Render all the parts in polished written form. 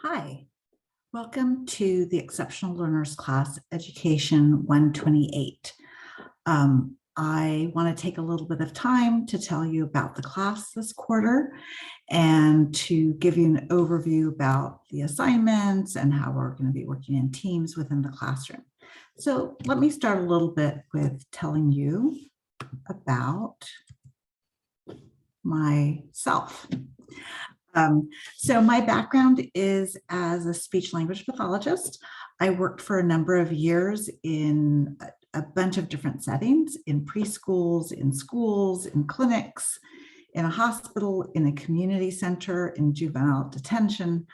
Hi, welcome to the Exceptional Learners Class Education 128. I want to take a little bit of time to tell you about the class this quarter and to give you an overview about the assignments and how we're going to be working in teams within the classroom. So let me start a little bit with telling you about myself. So my background is as a speech language pathologist. I worked for a number of years in a bunch of different settings, in preschools, in schools, in clinics, in a hospital, in a community center, in juvenile detention.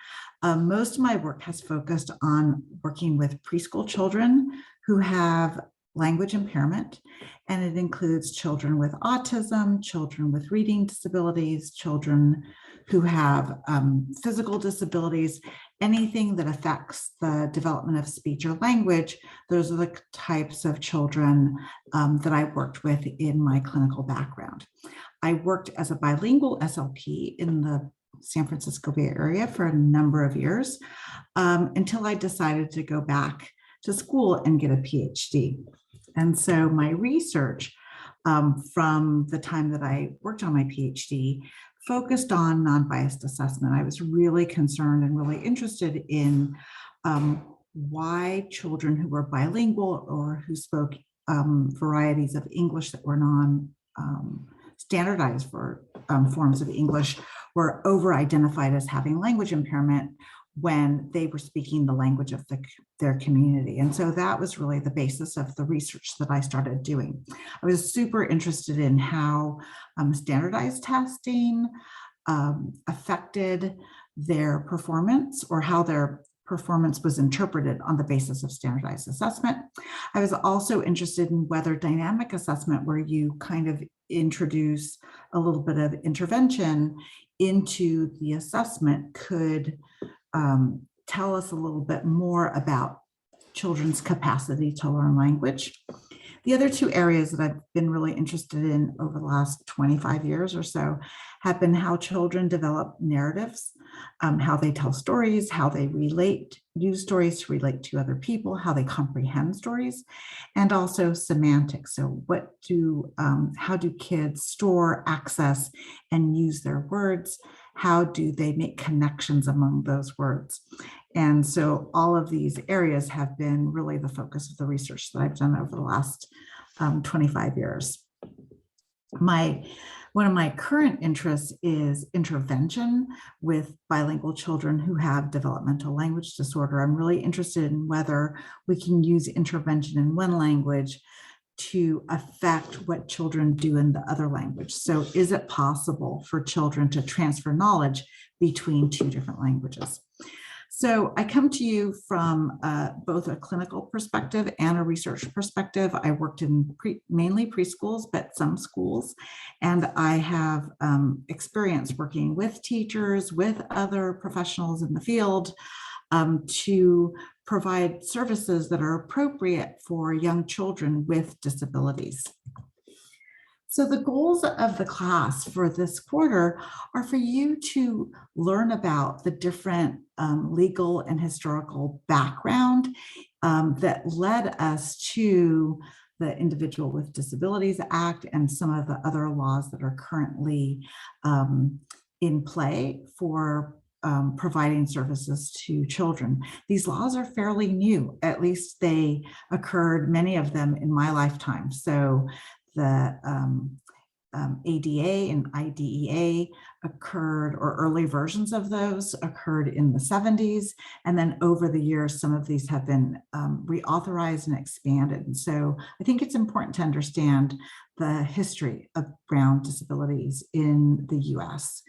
Most of my work has focused on working with preschool children who have language impairment, and it includes children with autism, children with reading disabilities, children who have physical disabilities, anything that affects the development of speech or language. Those are the types of children that I worked with in my clinical background. I worked as a bilingual SLP in the San Francisco Bay Area for a number of years until I decided to go back to school and get a PhD. And so my research from the time that I worked on my PhD focused on non-biased assessment. I was really concerned and really interested in why children who were bilingual or who spoke varieties of English that were non-standardized for forms of English were over-identified as having language impairment when they were speaking the language of their community. And so that was really the basis of the research that I started doing. I was super interested in how standardized testing affected their performance, or how their performance was interpreted on the basis of standardized assessment. I was also interested in whether dynamic assessment, where you kind of introduce a little bit of intervention into the assessment, could tell us a little bit more about children's capacity to learn language. The other two areas that I've been really interested in over the last 25 years or so have been how children develop narratives, how they tell stories, how they use stories to relate to other people, how they comprehend stories, and also semantics. So how do kids store, access, and use their words? How do they make connections among those words? And so all of these areas have been really the focus of the research that I've done over the last 25 years. One of my current interests is intervention with bilingual children who have developmental language disorder. I'm really interested in whether we can use intervention in one language to affect what children do in the other language. So is it possible for children to transfer knowledge between two different languages? So I come to you from both a clinical perspective and a research perspective. I worked in mainly preschools, but some schools, and I have experience working with teachers, with other professionals in the field, to provide services that are appropriate for young children with disabilities. So the goals of the class for this quarter are for you to learn about the different legal and historical background that led us to the Individual with Disabilities Act and some of the other laws that are currently in play for providing services to children. These laws are fairly new, at least they occurred, many of them, in my lifetime. So the ADA and IDEA occurred, or early versions of those occurred in the 70s. And then over the years, some of these have been reauthorized and expanded. And so I think it's important to understand the history of Brown disabilities in the US.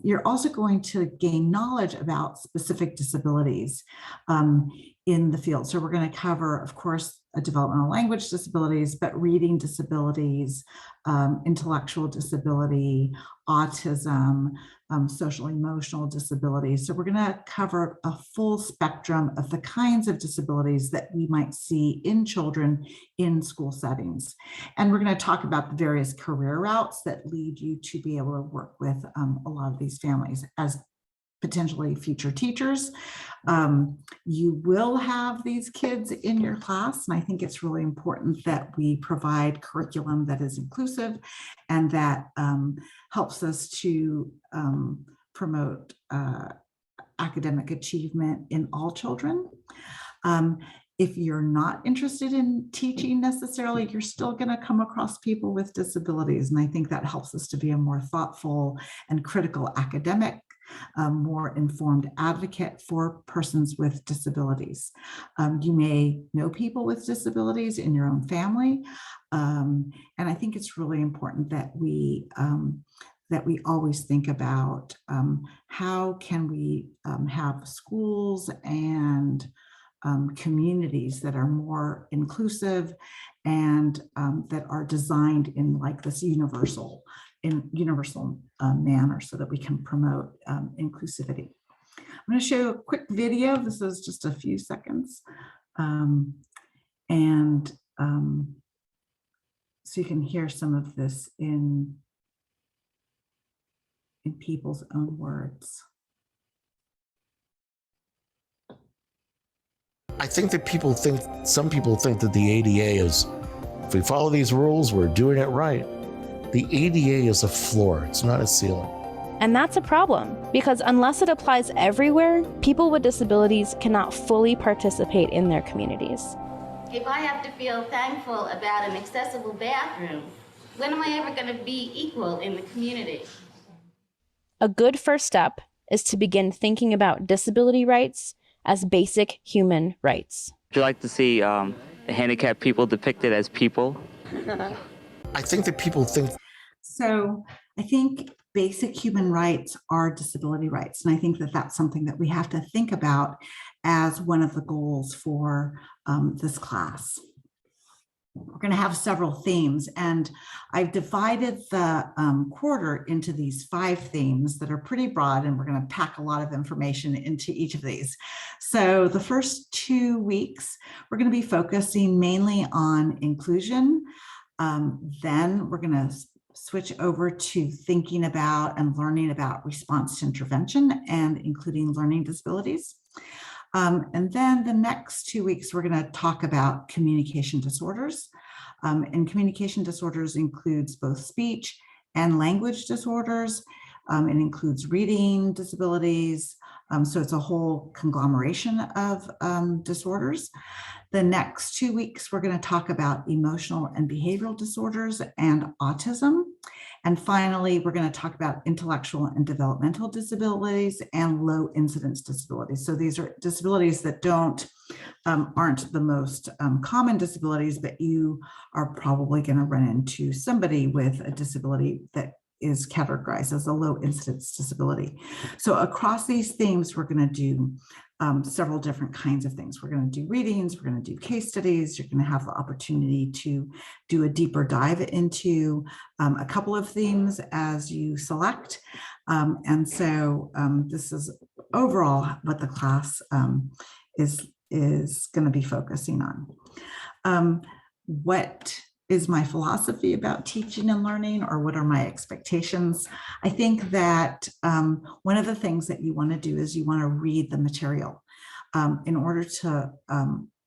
You're also going to gain knowledge about specific disabilities in the field. So we're going to cover, of course, developmental language disabilities, but reading disabilities, intellectual disability, autism, social emotional disabilities. So we're going to cover a full spectrum of the kinds of disabilities that we might see in children in school settings. And we're going to talk about the various career routes that lead you to be able to work with a lot of these families as potentially future teachers. You will have these kids in your class, and I think it's really important that we provide curriculum that is inclusive and that helps us to promote academic achievement in all children. If you're not interested in teaching necessarily, you're still going to come across people with disabilities. And I think that helps us to be a more thoughtful and critical academic, more informed advocate for persons with disabilities. You may know people with disabilities in your own family. And I think it's really important that we always think about how can we have schools and communities that are more inclusive and that are designed in like this universal manner so that we can promote inclusivity. I'm going to show a quick video. This is just a few seconds. So you can hear some of this in people's own words. I think that some people think that the ADA is, if we follow these rules, we're doing it right. The ADA is a floor, it's not a ceiling. And that's a problem, because unless it applies everywhere, people with disabilities cannot fully participate in their communities. If I have to feel thankful about an accessible bathroom, when am I ever going to be equal in the community? A good first step is to begin thinking about disability rights as basic human rights. Would you like to see handicapped people depicted as people? I think that people think. So I think basic human rights are disability rights. And I think that that's something that we have to think about as one of the goals for this class. We're going to have several themes, and I've divided the quarter into these 5 themes that are pretty broad, and we're going to pack a lot of information into each of these. So the first 2 weeks, we're going to be focusing mainly on inclusion. Then we're going to switch over to thinking about and learning about response to intervention and including learning disabilities. And then the next 2 weeks, we're going to talk about communication disorders. And communication disorders includes both speech and language disorders. It includes reading disabilities. So it's a whole conglomeration of disorders. The next 2 weeks, we're going to talk about emotional and behavioral disorders and autism. And finally, we're going to talk about intellectual and developmental disabilities and low incidence disabilities. So these are disabilities that aren't the most common disabilities, but you are probably going to run into somebody with a disability that is categorized as a low incidence disability. So across these themes, we're going to do several different kinds of things. We're going to do readings, we're going to do case studies, you're going to have the opportunity to do a deeper dive into a couple of themes as you select. And so this is overall what the class is going to be focusing on. What is my philosophy about teaching and learning, or what are my expectations? I think that one of the things that you want to do is you want to read the material. In order to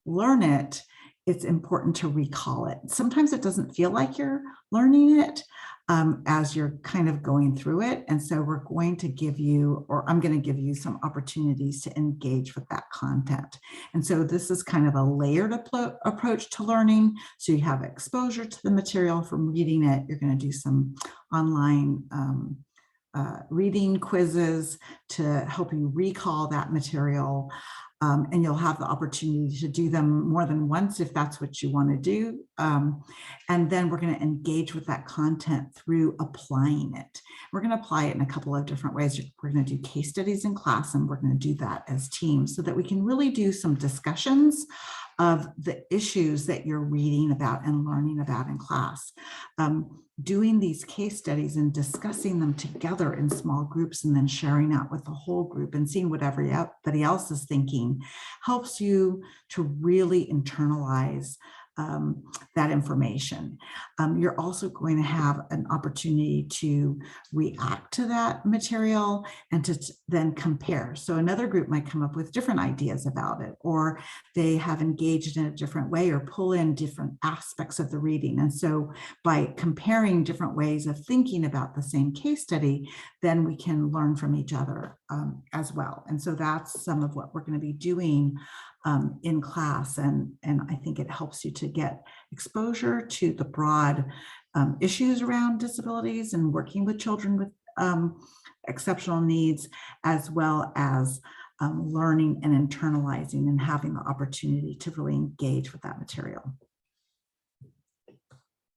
learn it, it's important to recall it. Sometimes it doesn't feel like you're learning it as you're kind of going through it. And so we're going to give you, or I'm going to give you some opportunities to engage with that content. And so this is kind of a layered approach to learning. So you have exposure to the material from reading it. You're going to do some online reading quizzes to help you recall that material. And you'll have the opportunity to do them more than once if that's what you want to do. And then we're going to engage with that content through applying it. We're going to apply it in a couple of different ways. We're going to do case studies in class, and we're going to do that as teams so that we can really do some discussions of the issues that you're reading about and learning about in class. Doing these case studies and discussing them together in small groups and then sharing out with the whole group and seeing what everybody else is thinking helps you to really internalize that information. You're also going to have an opportunity to react to that material and to then compare. So another group might come up with different ideas about it, or they have engaged in a different way or pull in different aspects of the reading. And so by comparing different ways of thinking about the same case study, then we can learn from each other as well. And so that's some of what we're going to be doing in class. And I think it helps you to get exposure to the broad issues around disabilities and working with children with exceptional needs, as well as learning and internalizing and having the opportunity to really engage with that material.